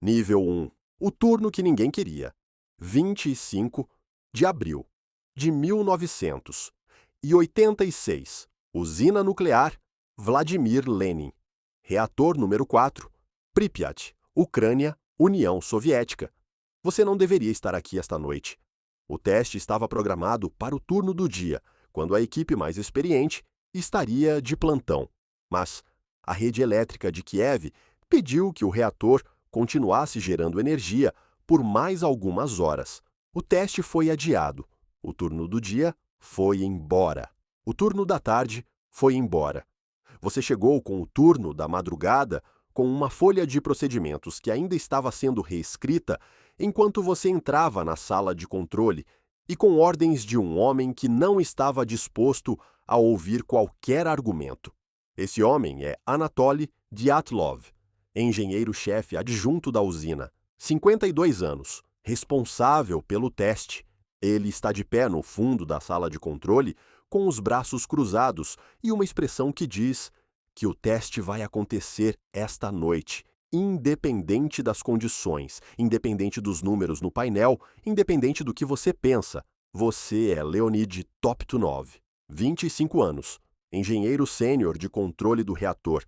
Nível 1. O turno que ninguém queria. 25 de abril de 1986. Usina nuclear Vladimir Lenin. Reator número 4. Pripyat, Ucrânia, União Soviética. Você não deveria estar aqui esta noite. O teste estava programado para o turno do dia, quando a equipe mais experiente estaria de plantão. Mas a rede elétrica de Kiev pediu que o reator continuasse gerando energia por mais algumas horas. O teste foi adiado. O turno do dia foi embora. O turno da tarde foi embora. Você chegou com o turno da madrugada com uma folha de procedimentos que ainda estava sendo reescrita enquanto você entrava na sala de controle e com ordens de um homem que não estava disposto a ouvir qualquer argumento. Esse homem é Anatoly Dyatlov, engenheiro-chefe adjunto da usina, 52 anos, responsável pelo teste. Ele está de pé no fundo da sala de controle, com os braços cruzados e uma expressão que diz que o teste vai acontecer esta noite, independente das condições, independente dos números no painel, independente do que você pensa. Você é Leonid Toptunov, 25 anos, engenheiro sênior de controle do reator,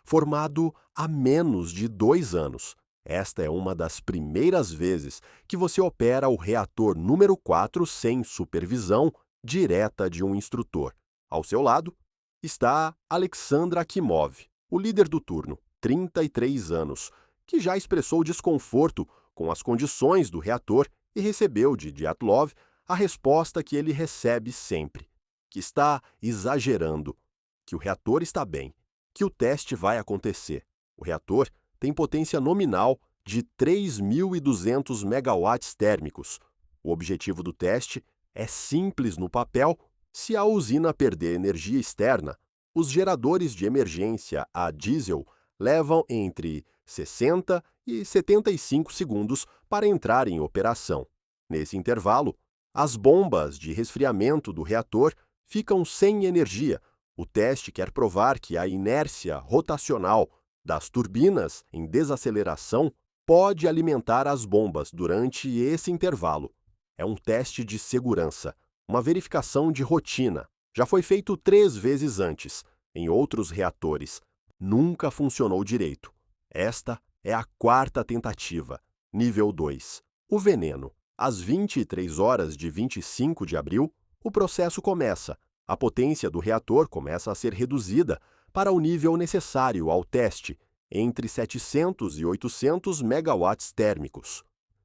formado há menos de 2 anos. Esta é uma das primeiras vezes que você opera o reator número 4 sem supervisão direta de um instrutor. Ao seu lado está Alexandra Akimov, o líder do turno, 33 anos, que já expressou desconforto com as condições do reator e recebeu de Dyatlov a resposta que ele recebe sempre, que está exagerando, que o reator está bem, que o teste vai acontecer. O reator tem potência nominal de 3.200 megawatts térmicos. O objetivo do teste é simples no papel. Se a usina perder energia externa, os geradores de emergência a diesel levam entre 60 e 75 segundos para entrar em operação. Nesse intervalo, as bombas de resfriamento do reator ficam sem energia. O teste quer provar que a inércia rotacional das turbinas em desaceleração pode alimentar as bombas durante esse intervalo. É um teste de segurança, uma verificação de rotina. Já foi feito 3 vezes antes, em outros reatores. Nunca funcionou direito. Esta é a 4ª tentativa, nível 2. O veneno. Às 23 horas de 25 de abril, o processo começa. A potência do reator começa a ser reduzida para o nível necessário ao teste, entre 700 e 800 megawatts térmicos.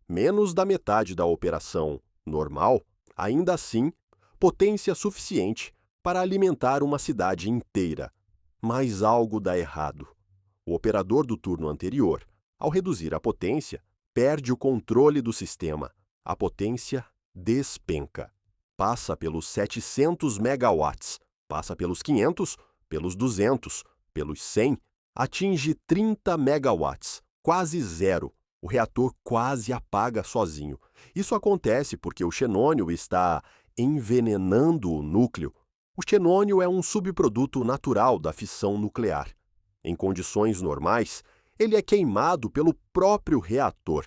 Menos da metade da operação normal, ainda assim, potência suficiente para alimentar uma cidade inteira. Mas algo dá errado. O operador do turno anterior, ao reduzir a potência, perde o controle do sistema. A potência despenca. Passa pelos 700 megawatts, passa pelos 500, pelos 200, pelos 100, atinge 30 megawatts, quase zero. O reator quase apaga sozinho. Isso acontece porque o xenônio está envenenando o núcleo. O xenônio é um subproduto natural da fissão nuclear. Em condições normais, ele é queimado pelo próprio reator.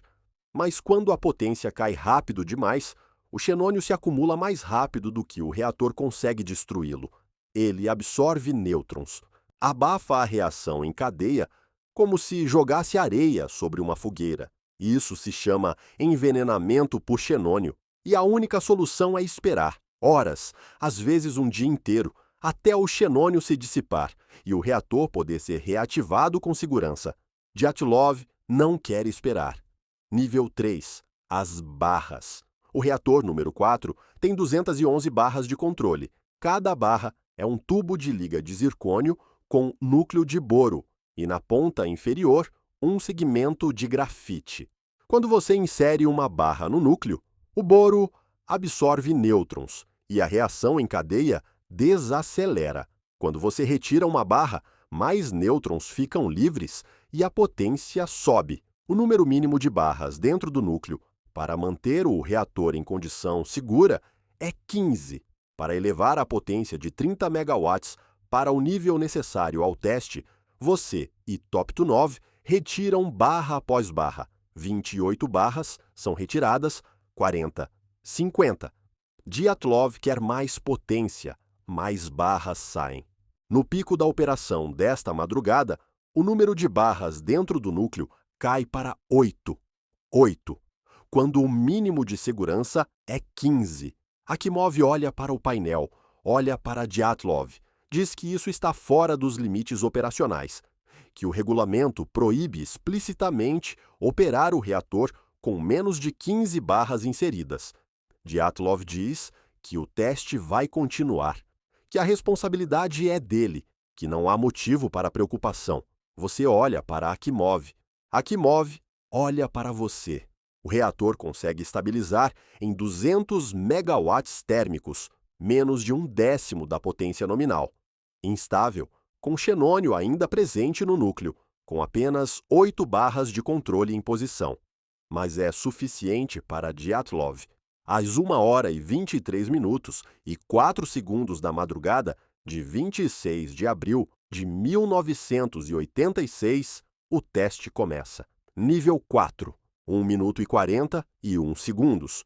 Mas quando a potência cai rápido demais, o xenônio se acumula mais rápido do que o reator consegue destruí-lo. Ele absorve nêutrons, abafa a reação em cadeia como se jogasse areia sobre uma fogueira. Isso se chama envenenamento por xenônio. E a única solução é esperar, horas, às vezes um dia inteiro, até o xenônio se dissipar e o reator poder ser reativado com segurança. Dyatlov não quer esperar. Nível 3. As barras. O reator número 4 tem 211 barras de controle. Cada barra é um tubo de liga de zircônio com núcleo de boro e, na ponta inferior, um segmento de grafite. Quando você insere uma barra no núcleo, o boro absorve nêutrons e a reação em cadeia desacelera. Quando você retira uma barra, mais nêutrons ficam livres e a potência sobe. O número mínimo de barras dentro do núcleo para manter o reator em condição segura é 15. Para elevar a potência de 30 megawatts para o nível necessário ao teste, você e Toptunov retiram barra após barra. 28 barras são retiradas, 40, 50. Dyatlov quer mais potência, mais barras saem. No pico da operação desta madrugada, o número de barras dentro do núcleo cai para 8. 8. Quando o mínimo de segurança é 15. Akimov olha para o painel, olha para Dyatlov, diz que isso está fora dos limites operacionais, que o regulamento proíbe explicitamente operar o reator com menos de 15 barras inseridas. Dyatlov diz que o teste vai continuar, que a responsabilidade é dele, que não há motivo para preocupação. Você olha para Akimov. Akimov olha para você. O reator consegue estabilizar em 200 megawatts térmicos, menos de 1/10 da potência nominal. Instável, com xenônio ainda presente no núcleo, com apenas 8 barras de controle em posição. Mas é suficiente para Dyatlov. Às 1h23 e 4 segundos da madrugada de 26 de abril de 1986, o teste começa. Nível 4, 1 minuto e 41 segundos.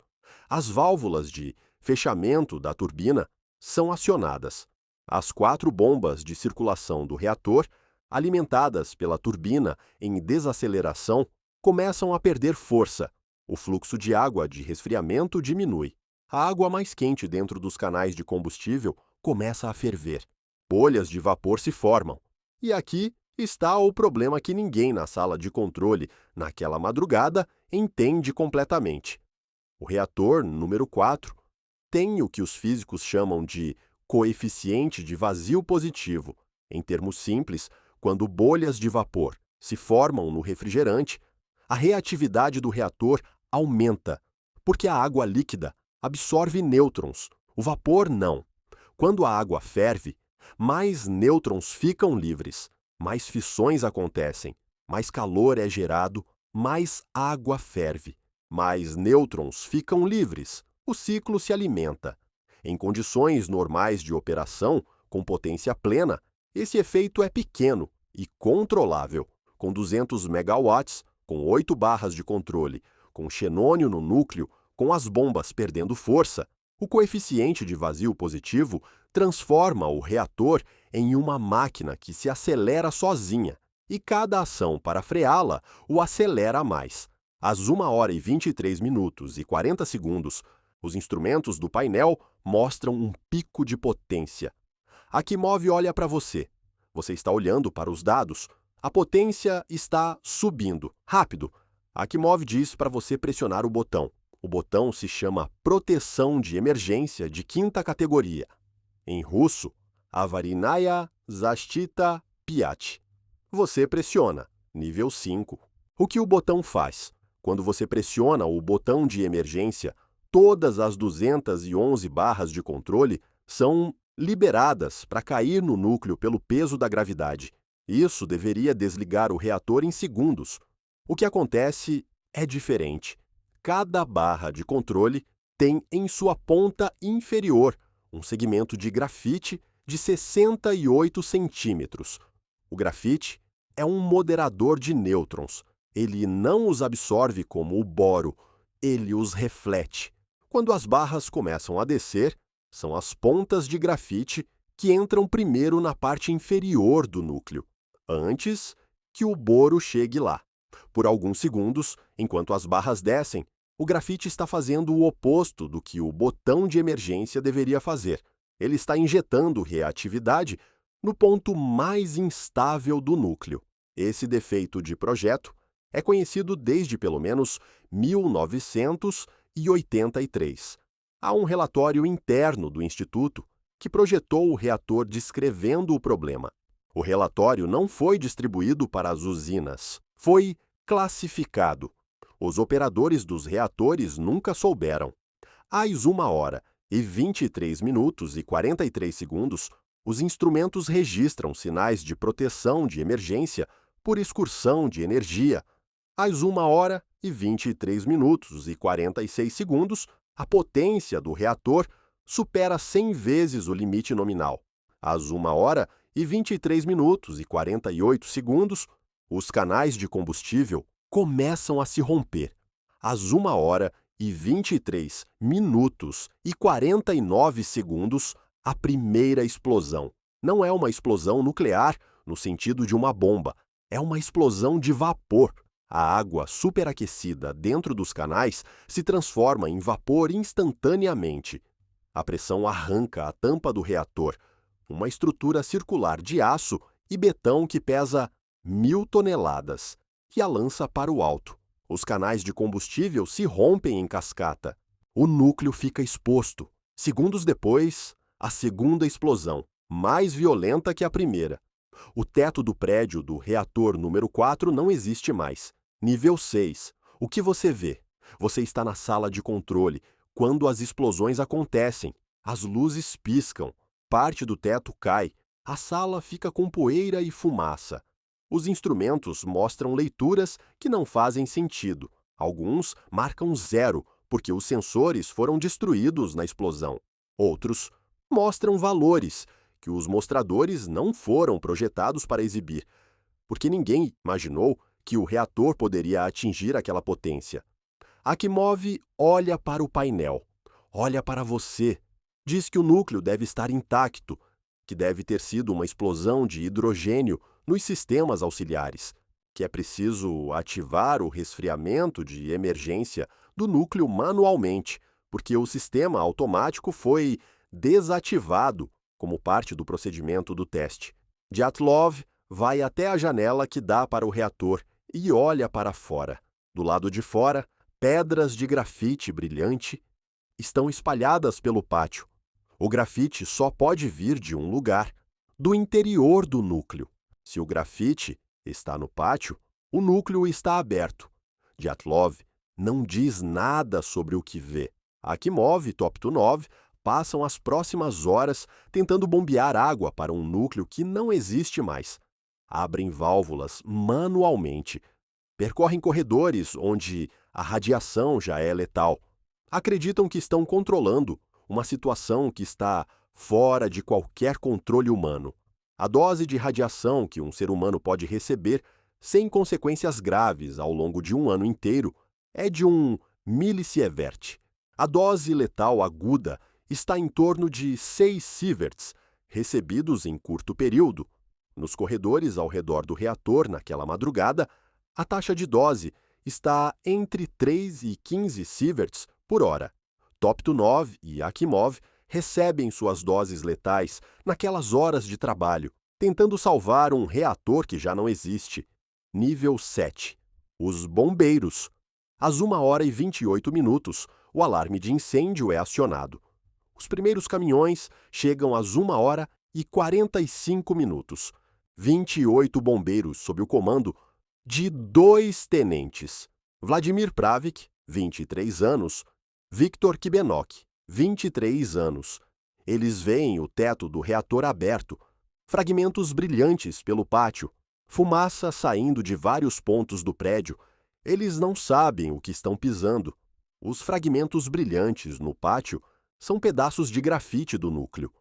As válvulas de fechamento da turbina são acionadas. As 4 bombas de circulação do reator, alimentadas pela turbina em desaceleração, começam a perder força. O fluxo de água de resfriamento diminui. A água mais quente dentro dos canais de combustível começa a ferver. Bolhas de vapor se formam. E aqui está o problema que ninguém na sala de controle, naquela madrugada, entende completamente. O reator número 4 tem o que os físicos chamam de coeficiente de vazio positivo. Em termos simples, quando bolhas de vapor se formam no refrigerante, a reatividade do reator aumenta, porque a água líquida absorve nêutrons, o vapor não. Quando a água ferve, mais nêutrons ficam livres, mais fissões acontecem, mais calor é gerado, mais água ferve, mais nêutrons ficam livres, o ciclo se alimenta. Em condições normais de operação, com potência plena, esse efeito é pequeno e controlável. Com 200 megawatts, com 8 barras de controle, com xenônio no núcleo, com as bombas perdendo força, o coeficiente de vazio positivo transforma o reator em uma máquina que se acelera sozinha, e cada ação para freá-la o acelera mais. Às 1h23 e 40 segundos, os instrumentos do painel mostram um pico de potência. Akimov olha para você. Você está olhando para os dados. A potência está subindo. Rápido! Akimov diz para você pressionar o botão. O botão se chama Proteção de Emergência de 5ª categoria. Em russo, Avarinaya Zastita 5. Você pressiona. Nível 5. O que o botão faz? Quando você pressiona o botão de emergência, todas as 211 barras de controle são liberadas para cair no núcleo pelo peso da gravidade. Isso deveria desligar o reator em segundos. O que acontece é diferente. Cada barra de controle tem em sua ponta inferior um segmento de grafite de 68 centímetros. O grafite é um moderador de nêutrons. Ele não os absorve como o boro, ele os reflete. Quando as barras começam a descer, são as pontas de grafite que entram primeiro na parte inferior do núcleo, antes que o boro chegue lá. Por alguns segundos, enquanto as barras descem, o grafite está fazendo o oposto do que o botão de emergência deveria fazer. Ele está injetando reatividade no ponto mais instável do núcleo. Esse defeito de projeto é conhecido desde pelo menos 1983. Há um relatório interno do Instituto que projetou o reator descrevendo o problema. O relatório não foi distribuído para as usinas, foi classificado. Os operadores dos reatores nunca souberam. Às 1h23 e 43 segundos, os instrumentos registram sinais de proteção de emergência por excursão de energia. Às 1h23 e 46 segundos, a potência do reator supera 100 vezes o limite nominal. Às 1h23 e 48 segundos, os canais de combustível começam a se romper. Às 1h23 minutos e 49 segundos, a primeira explosão. Não é uma explosão nuclear no sentido de uma bomba, é uma explosão de vapor. A água superaquecida dentro dos canais se transforma em vapor instantaneamente. A pressão arranca a tampa do reator, uma estrutura circular de aço e betão que pesa 1.000 toneladas, e a lança para o alto. Os canais de combustível se rompem em cascata. O núcleo fica exposto. Segundos depois, a segunda explosão, mais violenta que a primeira. O teto do prédio do reator número 4 não existe mais. Nível 6. O que você vê? Você está na sala de controle. Quando as explosões acontecem, as luzes piscam, parte do teto cai, a sala fica com poeira e fumaça. Os instrumentos mostram leituras que não fazem sentido. Alguns marcam 0, porque os sensores foram destruídos na explosão. Outros mostram valores, que os mostradores não foram projetados para exibir, porque ninguém imaginou que o reator poderia atingir aquela potência. Akimov olha para o painel, olha para você, diz que o núcleo deve estar intacto, que deve ter sido uma explosão de hidrogênio nos sistemas auxiliares, que é preciso ativar o resfriamento de emergência do núcleo manualmente, porque o sistema automático foi desativado como parte do procedimento do teste. Dyatlov vai até a janela que dá para o reator e olha para fora. Do lado de fora, pedras de grafite brilhante estão espalhadas pelo pátio. O grafite só pode vir de um lugar, do interior do núcleo. Se o grafite está no pátio, o núcleo está aberto. Dyatlov não diz nada sobre o que vê. Akimov e Toptunov passam as próximas horas tentando bombear água para um núcleo que não existe mais. Abrem válvulas manualmente. Percorrem corredores onde a radiação já é letal. Acreditam que estão controlando uma situação que está fora de qualquer controle humano. A dose de radiação que um ser humano pode receber sem consequências graves ao longo de um ano inteiro é de 1 milisievert. A dose letal aguda está em torno de 6 sieverts, recebidos em curto período. Nos corredores ao redor do reator, naquela madrugada, a taxa de dose está entre 3 e 15 sieverts por hora. Toptunov e Akimov recebem suas doses letais naquelas horas de trabalho, tentando salvar um reator que já não existe. Nível 7. Os bombeiros. Às 1h28, o alarme de incêndio é acionado. Os primeiros caminhões chegam às 1h45. 28 bombeiros sob o comando de 2 tenentes. Vladimir Pravik, 23 anos, Viktor Kibenok, 23 anos. Eles veem o teto do reator aberto, fragmentos brilhantes pelo pátio, fumaça saindo de vários pontos do prédio. Eles não sabem o que estão pisando. Os fragmentos brilhantes no pátio são pedaços de grafite do núcleo.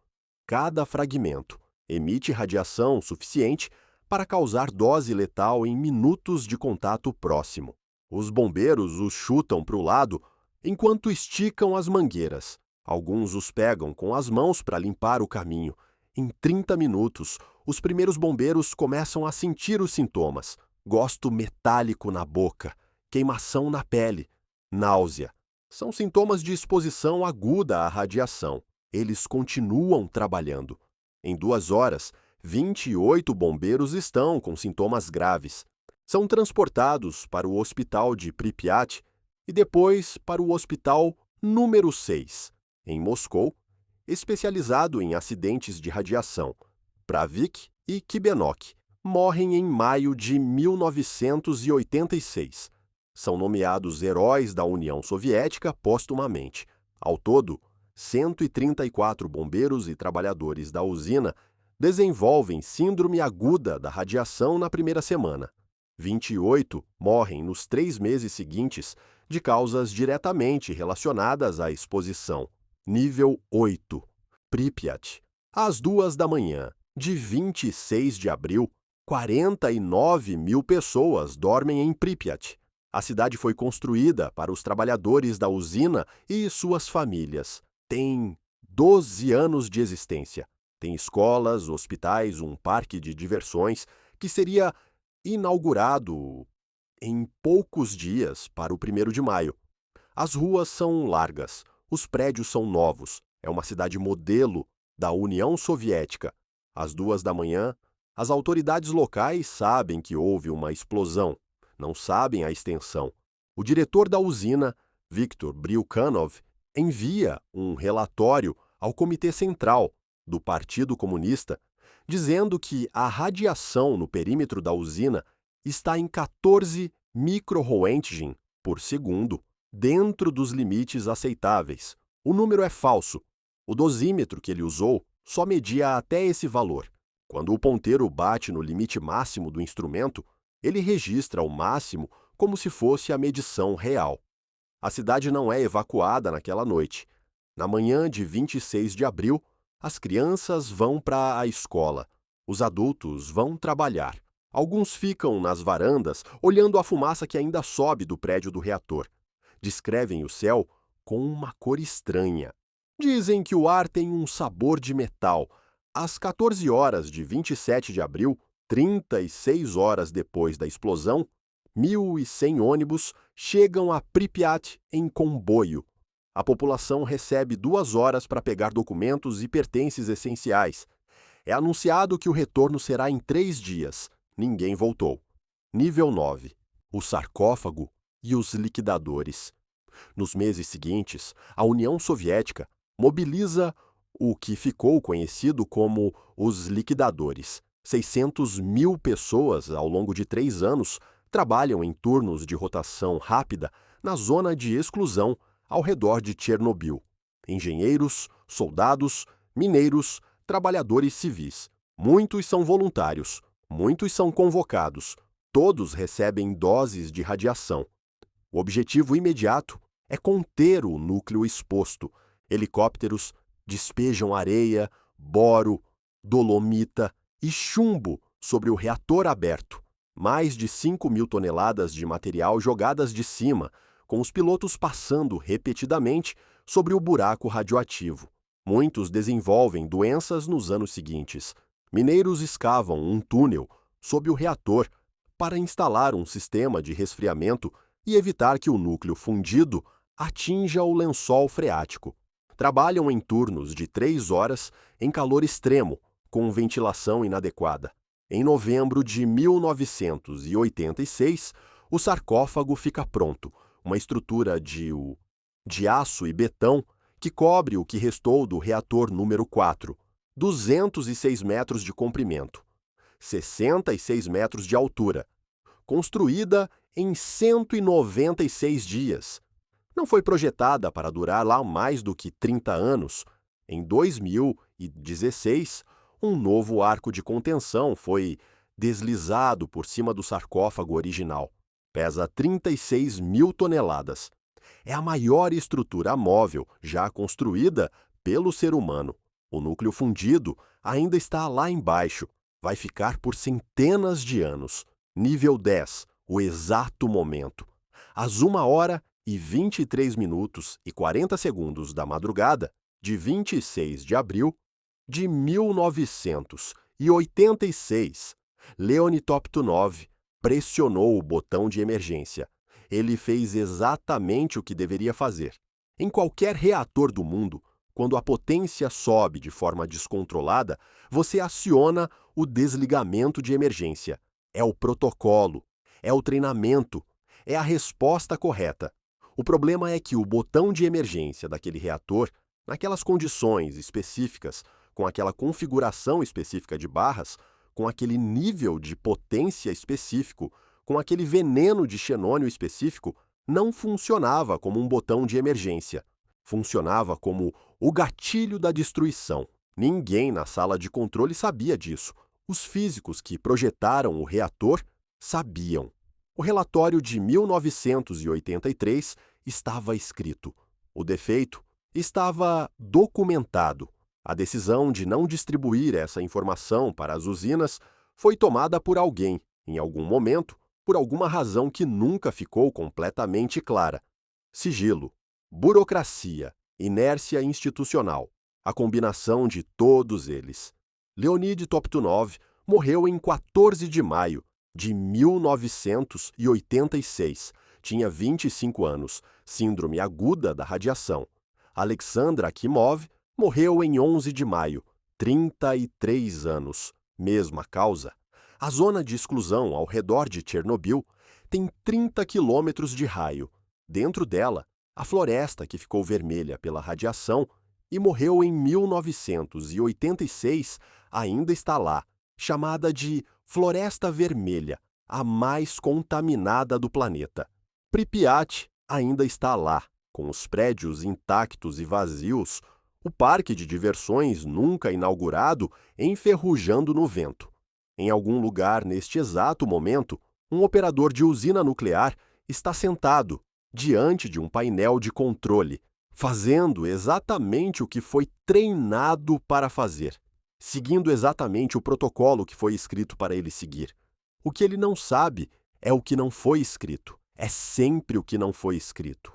Cada fragmento emite radiação suficiente para causar dose letal em minutos de contato próximo. Os bombeiros os chutam para o lado enquanto esticam as mangueiras. Alguns os pegam com as mãos para limpar o caminho. Em 30 minutos, os primeiros bombeiros começam a sentir os sintomas: gosto metálico na boca, queimação na pele, náusea. São sintomas de exposição aguda à radiação. Eles continuam trabalhando. Em 2 horas, 28 bombeiros estão com sintomas graves. São transportados para o hospital de Pripyat e depois para o hospital número 6, em Moscou, especializado em acidentes de radiação. Pravik e Kibenok morrem em maio de 1986. São nomeados heróis da União Soviética póstumamente. Ao todo, 134 bombeiros e trabalhadores da usina desenvolvem síndrome aguda da radiação na primeira semana. 28 morrem nos 3 meses seguintes de causas diretamente relacionadas à exposição. Nível 8. Pripyat. Às 2 da manhã de 26 de abril, 49 mil pessoas dormem em Pripyat. A cidade foi construída para os trabalhadores da usina e suas famílias. Tem 12 anos de existência. Tem escolas, hospitais, um parque de diversões que seria inaugurado em poucos dias para o 1º de maio. As ruas são largas, os prédios são novos. É uma cidade modelo da União Soviética. Às 2 da manhã, as autoridades locais sabem que houve uma explosão. Não sabem a extensão. O diretor da usina, Viktor Bryukhanov, envia um relatório ao Comitê Central do Partido Comunista, dizendo que a radiação no perímetro da usina está em 14 micro-roentgen por segundo, dentro dos limites aceitáveis. O número é falso. O dosímetro que ele usou só media até esse valor. Quando o ponteiro bate no limite máximo do instrumento, ele registra o máximo como se fosse a medição real. A cidade não é evacuada naquela noite. Na manhã de 26 de abril, as crianças vão para a escola. Os adultos vão trabalhar. Alguns ficam nas varandas, olhando a fumaça que ainda sobe do prédio do reator. Descrevem o céu com uma cor estranha. Dizem que o ar tem um sabor de metal. Às 14 horas de 27 de abril, 36 horas depois da explosão, 1.100 ônibus chegam a Pripyat em comboio. A população recebe 2 horas para pegar documentos e pertences essenciais. É anunciado que o retorno será em 3 dias. Ninguém voltou. Nível 9. O sarcófago e os liquidadores. Nos meses seguintes, a União Soviética mobiliza o que ficou conhecido como os liquidadores. 600.000 pessoas, ao longo de 3 anos, trabalham em turnos de rotação rápida na zona de exclusão ao redor de Chernobyl. Engenheiros, soldados, mineiros, trabalhadores civis. Muitos são voluntários, muitos são convocados. Todos recebem doses de radiação. O objetivo imediato é conter o núcleo exposto. Helicópteros despejam areia, boro, dolomita e chumbo sobre o reator aberto. Mais de 5.000 toneladas de material jogadas de cima, com os pilotos passando repetidamente sobre o buraco radioativo. Muitos desenvolvem doenças nos anos seguintes. Mineiros escavam um túnel sob o reator para instalar um sistema de resfriamento e evitar que o núcleo fundido atinja o lençol freático. Trabalham em turnos de 3 horas em calor extremo, com ventilação inadequada. Em novembro de 1986, o sarcófago fica pronto, uma estrutura de aço e betão que cobre o que restou do reator número 4, 206 metros de comprimento, 66 metros de altura, construída em 196 dias. Não foi projetada para durar lá mais do que 30 anos. Em 2016, um novo arco de contenção foi deslizado por cima do sarcófago original. Pesa 36.000 toneladas. É a maior estrutura móvel já construída pelo ser humano. O núcleo fundido ainda está lá embaixo. Vai ficar por centenas de anos. Nível 10, o exato momento. Às 1h23 minutos e 40 segundos da madrugada de 26 de abril de 1986, Leonid Toptunov pressionou o botão de emergência. Ele fez exatamente o que deveria fazer. Em qualquer reator do mundo, quando a potência sobe de forma descontrolada, você aciona o desligamento de emergência. É o protocolo, é o treinamento, é a resposta correta. O problema é que o botão de emergência daquele reator, naquelas condições específicas, com aquela configuração específica de barras, com aquele nível de potência específico, com aquele veneno de xenônio específico, não funcionava como um botão de emergência. Funcionava como o gatilho da destruição. Ninguém na sala de controle sabia disso. Os físicos que projetaram o reator sabiam. O relatório de 1983 estava escrito. O defeito estava documentado. A decisão de não distribuir essa informação para as usinas foi tomada por alguém, em algum momento, por alguma razão que nunca ficou completamente clara. Sigilo, burocracia, inércia institucional, a combinação de todos eles. Leonid Toptunov morreu em 14 de maio de 1986. Tinha 25 anos, síndrome aguda da radiação. Alexandra Akimov morreu em 11 de maio, 33 anos, mesma causa. A zona de exclusão ao redor de Chernobyl tem 30 quilômetros de raio. Dentro dela, a floresta que ficou vermelha pela radiação e morreu em 1986 ainda está lá, chamada de Floresta Vermelha, a mais contaminada do planeta. Pripyat ainda está lá, com os prédios intactos e vazios, o parque de diversões nunca inaugurado enferrujando no vento. Em algum lugar neste exato momento, um operador de usina nuclear está sentado diante de um painel de controle, fazendo exatamente o que foi treinado para fazer, seguindo exatamente o protocolo que foi escrito para ele seguir. O que ele não sabe é o que não foi escrito. É sempre o que não foi escrito.